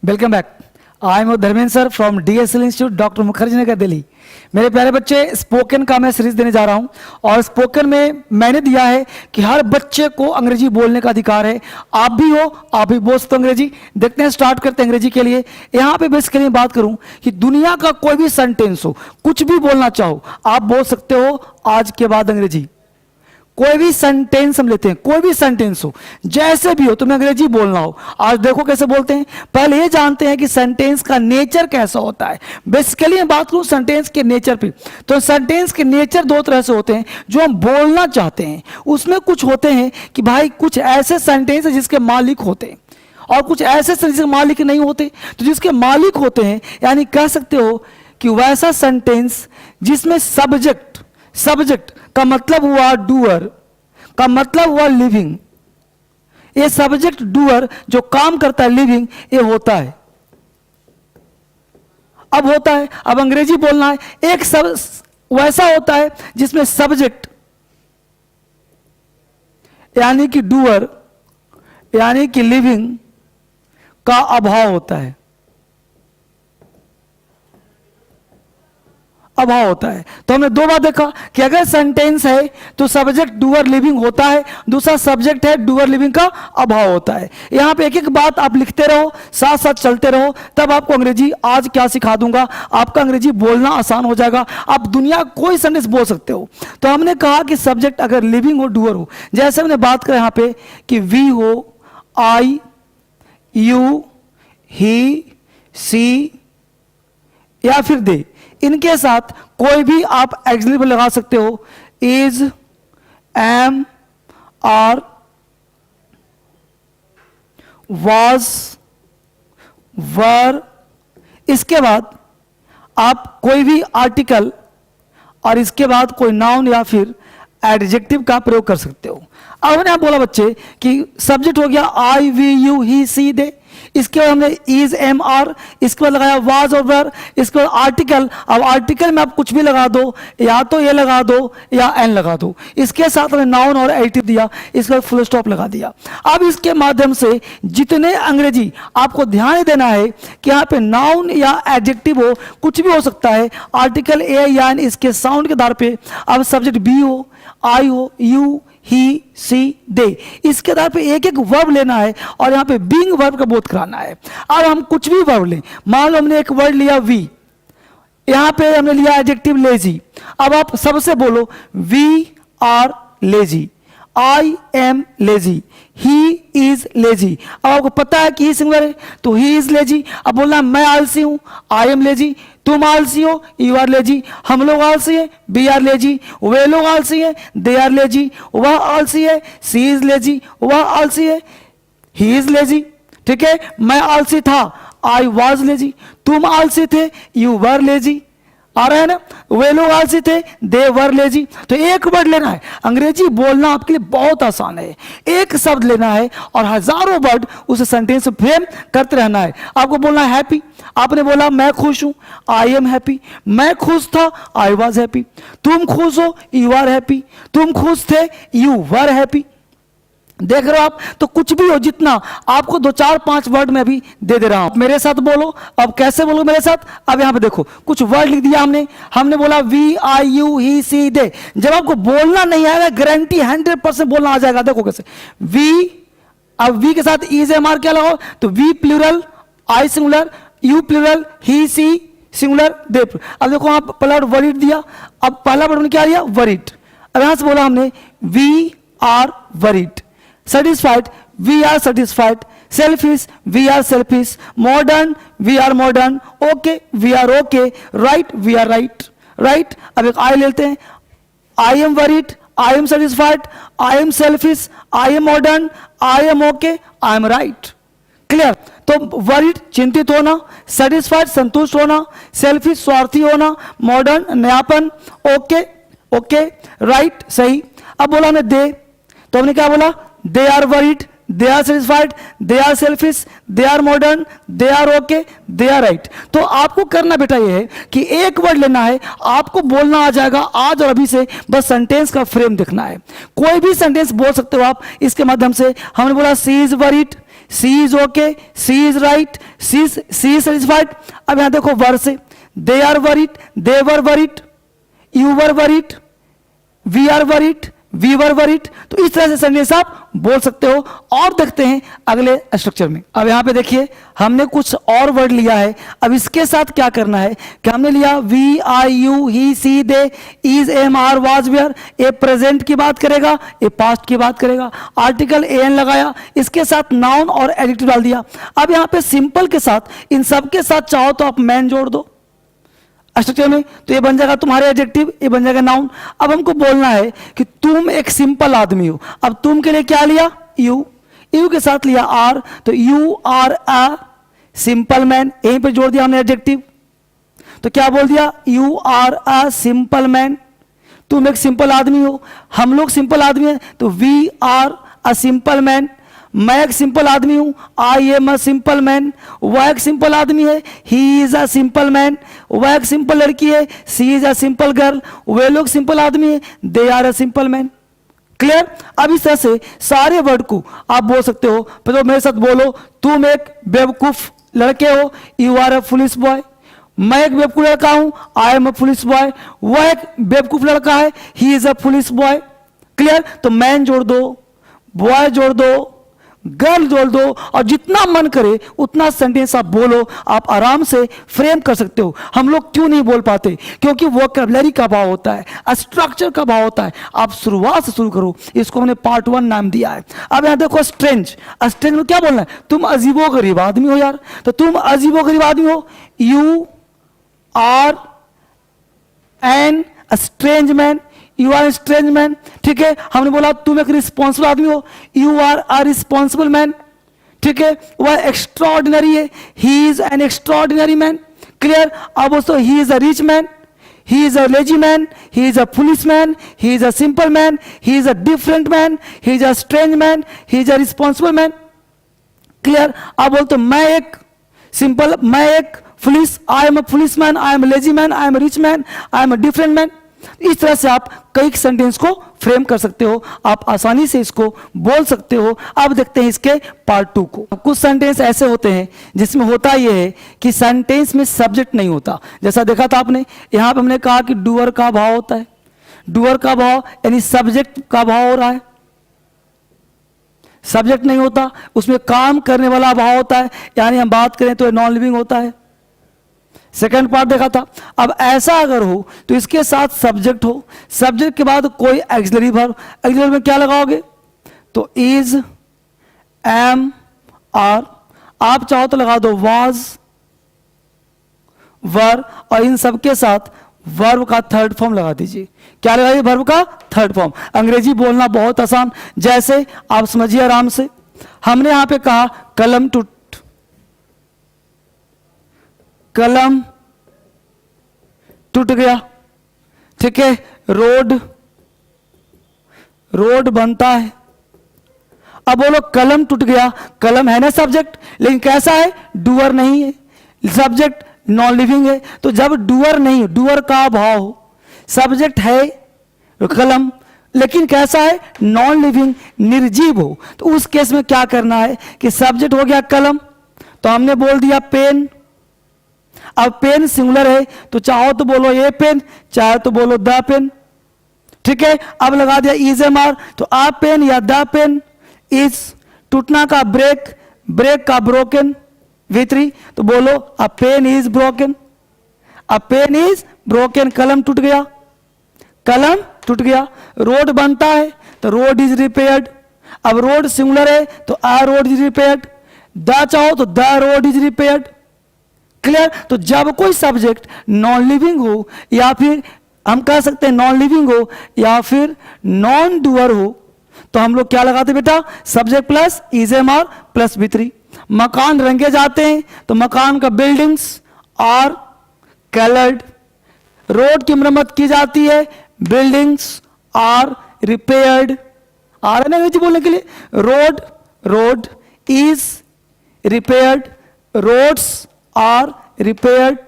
Welcome back. I am Dharmendra sir from DSL institute, doctor Mukherjee Nagar, Delhi. मेरे प्यारे बच्चे, स्पोकन का मैं सीरीज देने जा रहा हूं और स्पोकन में मैंने दिया है कि हर बच्चे को अंग्रेजी बोलने का अधिकार है। आप भी हो, आप भी बोल सकते हो अंग्रेजी। देखते हैं, स्टार्ट करते हैं अंग्रेजी के लिए। यहाँ पे बेसिकली बात करूं कि दुनिया का कोई भी सेंटेंस हो, कुछ भी बोलना चाहो, आप बोल सकते हो आज के बाद अंग्रेजी। कोई भी सेंटेंस हम लेते हैं, कोई भी सेंटेंस हो, जैसे भी हो, तुम्हें अंग्रेजी बोलना हो, आज देखो कैसे बोलते हैं। पहले ये जानते हैं कि सेंटेंस का नेचर कैसा होता है। बेसिकली मैं बात करूं सेंटेंस के नेचर पे, तो सेंटेंस के नेचर दो तरह से होते हैं जो हम बोलना चाहते हैं। उसमें कुछ होते हैं कि भाई कुछ ऐसे सेंटेंस है जिसके मालिक होते हैं और कुछ ऐसे सेंटेंस के मालिक नहीं होते। तो जिसके मालिक होते हैं, यानी कह सकते हो कि वैसा सेंटेंस जिसमें सब्जेक्ट का मतलब हुआ डूअर, का मतलब हुआ लिविंग। ये सब्जेक्ट डूअर जो काम करता है, लिविंग, ये होता है। अब होता है, अब अंग्रेजी बोलना है, एक वैसा होता है जिसमें सब्जेक्ट यानी कि डूअर यानी कि लिविंग का अभाव होता है, अभाव होता है। तो हमने दो बार देखा कि अगर सेंटेंस है तो सब्जेक्ट डूअर लिविंग होता है, दूसरा सब्जेक्ट है डूअर लिविंग का अभाव होता है। यहां पे एक एक बात आप लिखते रहो, साथ साथ चलते रहो, तब आपको अंग्रेजी आज क्या सिखा दूंगा, आपका अंग्रेजी बोलना आसान हो जाएगा। आप दुनिया कोई सेंटेंस बोल सकते हो। तो हमने कहा कि सब्जेक्ट अगर लिविंग हो, डूअर हो, जैसे हमने बात करें यहां पे कि वी हो, आई, यू, ही, सी या फिर दे, इनके साथ कोई भी आप एक्सक्लेमेशन लगा सकते हो। इज, एम, आर, वाज, वर। इसके बाद आप कोई भी आर्टिकल और इसके बाद कोई नाउन या फिर एडजेक्टिव का प्रयोग कर सकते हो। अब मैंने बोला बच्चे कि सब्जेक्ट हो गया आई, वी, यू, ही, सी, दे। इसके बाद हमने इज, एम, आर, इसके बाद लगाया वाज और वर। इसके बाद आर्टिकल, अब आर्टिकल में आप कुछ भी लगा दो, या तो ये लगा दो या एन लगा दो। इसके साथ हमने नाउन और एडिटिव दिया, इसके बाद फुल स्टॉप लगा दिया। अब इसके माध्यम से जितने अंग्रेजी आपको ध्यान देना है कि यहाँ पे नाउन या एडजेक्टिव हो, कुछ भी हो सकता है, आर्टिकल ए या एन, इसके साउंड के आधार पे। अब सब्जेक्ट बी हो, आई हो, यू, ही, सी, दे, इसके आधार पे एक एक वर्ब लेना है और यहां पे बीइंग वर्ब का बोध कराना है। अब हम कुछ भी वर्ब लें, मान लो हमने एक वर्ड लिया वी, यहां पे हमने लिया एडजेक्टिव लेजी। अब आप सबसे बोलो we are lazy, I am lazy, he is lazy. अब आपको पता है कि ही सिंगुलर है तो ही इज लेजी। अब बोलना मैं आलसी हूं, आई एम लेजी, तुम आलसी हो, यू आर लेजी, हम लोग आलसी है, बी आर लेजी, वे लोग आलसी है, दे आर लेजी, वह आलसी है, सी इज लेजी, वह आलसी है, ही इज लेजी। ठीक है, मैं आलसी था, आई वाज लेजी, तुम आलसी थे, यू वर लेजी। आ रहा है ना, वे लोग आलसी थे, दे वर लेजी। तो एक वर्ड लेना है, अंग्रेजी बोलना आपके लिए बहुत आसान है। एक शब्द लेना है और हजारों वर्ड उस सेंटेंस फ्रेम करते रहना है। आपको बोलना है हैप्पी, आपने बोला मैं खुश हूं, आई एम हैप्पी, मैं खुश था, आई वॉज हैप्पी, तुम खुश हो, यू आर हैप्पी, तुम खुश थे, यू वर हैप्पी। देख रहे हो आप, तो कुछ भी हो, जितना आपको 2 4 5 वर्ड में अभी दे दे रहा हूं, मेरे साथ बोलो। अब कैसे बोलो मेरे साथ, अब यहां पे देखो कुछ वर्ड लिख दिया हमने बोला we, I, you, he, she, दे। जब आपको बोलना नहीं आएगा, गारंटी 100% बोलना आ जाएगा। देखो कैसे, वी, अब वी के साथ इज, एम, आर क्या लगाओ, तो we plural, I singular, you plural, he, she singular, they. अब देखो आप पहला वरिड दिया, अब पहला वर्ड क्या दिया, वरिड। अब यहां से बोला हमने we are worried, satisfied, we are satisfied, selfish, we are selfish, modern, we are modern, okay, we are okay, right, we are right, right। अब एक I लेते हैं, I am worried, I am satisfied, I am selfish, I am modern, I am okay, I am right। Clear. तो worried चिंतित होना, satisfied संतुष्ट होना, selfish स्वार्थी होना, मॉडर्न नयापन, ओके ओके, राइट सही। अब बोला हमने दे, तो हमने क्या बोला, they are worried, they are satisfied, they are selfish, they are modern, they are okay, they are right. तो आपको करना बेटा ये है कि एक वर्ड लेना है, आपको बोलना आ जाएगा आज और अभी से, बस सेंटेंस का फ्रेम देखना है। कोई भी सेंटेंस बोल सकते हो आप इसके माध्यम से। हमने बोला she is worried, she is okay, she is right, she is satisfied. अब यहां देखो वर से, they are worried, they were worried, you were worried, we are worried, we were worried. तो इस तरह से सेंटेंस आप बोल सकते हो। और देखते हैं अगले स्ट्रक्चर में। अब यहां पे देखिए हमने कुछ और वर्ड लिया है। अब इसके साथ क्या करना है कि हमने लिया we, I, you, he, she, they, is, am, are, was, were. A present की बात करेगा, ए पास्ट की बात करेगा। आर्टिकल एन लगाया, इसके साथ नाउन और एडजेक्टिव डाल दिया। अब यहां पे सिंपल के साथ इन सब के साथ चाहो तो आप मैन जोड़ दो स्ट्रक्चर में, तो ये बन जाएगा तुम्हारे एडजेक्टिव, ये बन जाएगा नाउन। अब हमको बोलना है कि तुम एक सिंपल आदमी हो। अब तुम के लिए क्या लिया? यू, यू के साथ लिया आर, तो you are a simple man, यहीं पे जोड़ दिया हमने एडजेक्टिव। तो क्या बोल दिया? You are a simple man, तुम एक सिंपल आदमी हो। हम लोग सिंपल आदमी हैं, तो we are a simple man. मैं एक सिंपल आदमी हूं, I am a simple man. वह एक सिंपल आदमी है, he is a simple man. वह एक सिंपल लड़की है, she is a simple girl. वे लोग सिंपल आदमी है, they are a simple man. Clear? अब इस तरह से सारे वर्ड को आप बोल सकते हो। तो मेरे साथ बोलो, तुम एक बेवकूफ लड़के हो, you are a foolish boy. मैं एक बेवकूफ लड़का हूं, I am a foolish boy. वह एक बेवकूफ लड़का है, he is a foolish boy. Clear? तो मैन जोड़ दो, बॉय जोड़ दो, गर्ल जोड़ दो, और जितना मन करे उतना सेंटेंस आप बोलो। आप आराम से फ्रेम कर सकते हो। हम लोग क्यों नहीं बोल पाते? क्योंकि वोकैबुलरी का भाव होता है, स्ट्रक्चर का भाव होता है। आप शुरुआत से शुरू करो। इसको हमने पार्ट 1 नाम दिया है। अब यहां देखो स्ट्रेंज, स्ट्रेंज में क्या बोलना है? तुम अजीबो गरीब आदमी हो यार। तो तुम अजीबो गरीब आदमी हो, you are an strange man, you are strange man. ठीक है? हमने बोला तुम एक रिस्पॉन्सिबल आदमी हो, you are a responsible man. ठीक है? वह एक्स्ट्रॉर्डिनरी है, he is an extraordinary man. Clear? अब दोस्तों he is a rich man, he is a lazy man, he is a police man, he is a simple man, he is a different man, he is a strange man, he is a responsible man. Clear? अब बोलते मैं एक simple, मैं एक police, I am a police man, I am a lazy man, I am a rich man, I am a different man. इस तरह से आप कई सेंटेंस को फ्रेम कर सकते हो। आप आसानी से इसको बोल सकते हो। अब देखते हैं इसके पार्ट 2 को। कुछ सेंटेंस ऐसे होते हैं जिसमें होता यह है कि सेंटेंस में सब्जेक्ट नहीं होता। जैसा देखा था आपने, यहां पे हमने कहा कि डूअर का भाव होता है। डूअर का भाव यानी सब्जेक्ट का भाव हो रहा है, सब्जेक्ट नहीं होता। उसमें काम करने वाला भाव होता है, यानी हम बात करें तो नॉन लिविंग होता है। सेकंड पार्ट देखा था। अब ऐसा अगर हो तो इसके साथ सब्जेक्ट हो, सब्जेक्ट के बाद कोई एक्सिलरी वर्ब। एक्सिलरी में क्या लगाओगे? तो इज, एम, आर। आप चाहो तो लगा दो वाज, वर, और इन सबके साथ वर्ब का थर्ड फॉर्म लगा दीजिए। क्या लगाइए? वर्ब का थर्ड फॉर्म। अंग्रेजी बोलना बहुत आसान, जैसे आप समझिए आराम से। हमने यहां पे कहा कलम टूट, कलम टूट गया। ठीक है? रोड, रोड बनता है। अब बोलो कलम टूट गया। कलम है ना सब्जेक्ट, लेकिन कैसा है? डूअर नहीं है। सब्जेक्ट नॉन लिविंग है। तो जब डूअर नहीं, डूअर का भाव हो, सब्जेक्ट है कलम, लेकिन कैसा है? नॉन लिविंग, निर्जीव हो, तो उस केस में क्या करना है कि सब्जेक्ट हो गया कलम, तो हमने बोल दिया पेन। अब पेन सिंगुलर है, तो चाहो तो बोलो ए पेन, चाहे तो बोलो द पेन। ठीक है? अब लगा दिया इज एम आर, तो आ पेन या द पेन। इज टूटना का ब्रेक, ब्रेक का ब्रोकन, V3, तो बोलो a pen is broken, a pen is broken. कलम टूट गया, कलम टूट गया। रोड बनता है, तो रोड इज रिपेयर्ड। अब रोड सिंगुलर है, तो आ रोड इज रिपेयर्ड। द चाहो तो the road is repaired. Clear? तो जब कोई सब्जेक्ट नॉन लिविंग हो, या फिर हम कह सकते हैं नॉन लिविंग हो, या फिर नॉन डूअर हो, तो हम लोग क्या लगाते बेटा? Subject plus is am are plus V3। मकान रंगे जाते हैं, तो मकान का बिल्डिंग्स आर कलर्ड। रोड की मरम्मत की जाती है, बिल्डिंग्स आर रिपेयर्ड। आ रहा है ना बोलने के लिए? Road, road is repaired, roads are repaired,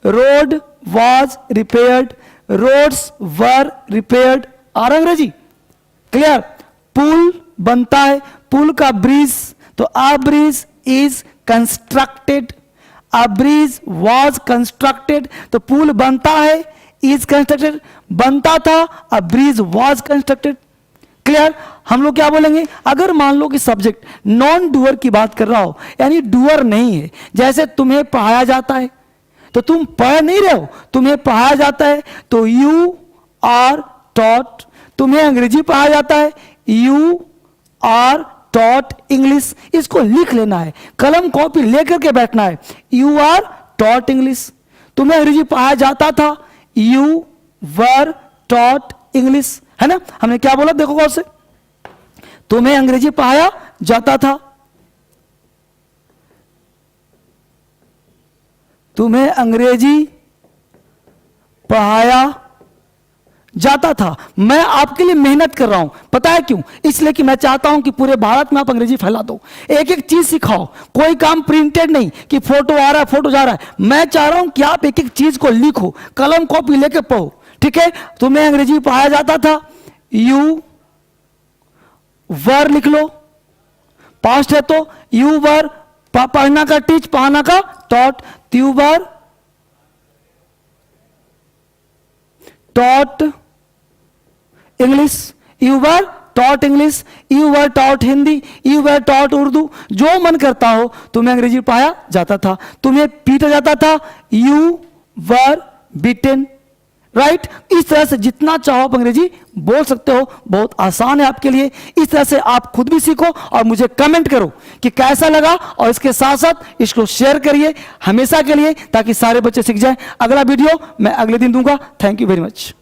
road was repaired, roads were repaired। आ रहा अंग्रेजी? क्लियर? पुल बनता है, पुल का ब्रिज, तो अ bridge is constructed, a bridge was constructed, तो पुल बनता है, इज कंस्ट्रक्टेड बनता था, अ ब्रिज वॉज कंस्ट्रक्टेड। क्लियर? हम लोग क्या बोलेंगे, अगर मान लो कि सब्जेक्ट नॉन डूअर की बात कर रहा हो, यानी डूअर नहीं है, जैसे तुम्हें पढ़ाया जाता है, तो तुम पढ़ नहीं रहे हो, तुम्हें पढ़ाया जाता है, तो यू आर टॉट। तुम्हें अंग्रेजी पढ़ाया जाता है, यू आर टॉट इंग्लिश। इसको लिख लेना है, कलम कॉपी लेकर के बैठना है, यू आर टॉट इंग्लिश। तुम्हें अंग्रेजी पढ़ाया जाता था, यू वर टॉट इंग्लिश, है ना। हमने क्या बोला, देखो गौर से, तुम्हें अंग्रेजी पढ़ाया जाता था, तुम्हें अंग्रेजी पढ़ाया जाता था। मैं आपके लिए मेहनत कर रहा हूं, पता है क्यों? इसलिए कि मैं चाहता हूं कि पूरे भारत में आप अंग्रेजी फैला दो, एक एक चीज सिखाओ, कोई काम प्रिंटेड नहीं कि फोटो आ रहा है फोटो जा रहा है। मैं चाह रहा हूं कि आप एक एक चीज को लिखो, कलम कॉपी लेके पढ़ो, ठीक है। तुम्हें अंग्रेजी पढ़ाया जाता था, यू वर लिख लो, पास्ट है तो यू वर, पढ़ना का टीच, पढ़ाना का taught, you were taught English, you were taught English, you were taught Hindi, you were taught Urdu, जो मन करता हो। तुम्हें अंग्रेजी पढ़ाया जाता था, तुम्हें पीटा जाता था, यू वर बीटन, राइट। इस तरह से जितना चाहो आप अंग्रेजी बोल सकते हो, बहुत आसान है आपके लिए। इस तरह से आप खुद भी सीखो और मुझे कमेंट करो कि कैसा लगा, और इसके साथ साथ इसको शेयर करिए हमेशा के लिए, ताकि सारे बच्चे सीख जाएं। अगला वीडियो मैं अगले दिन दूंगा। Thank you very much.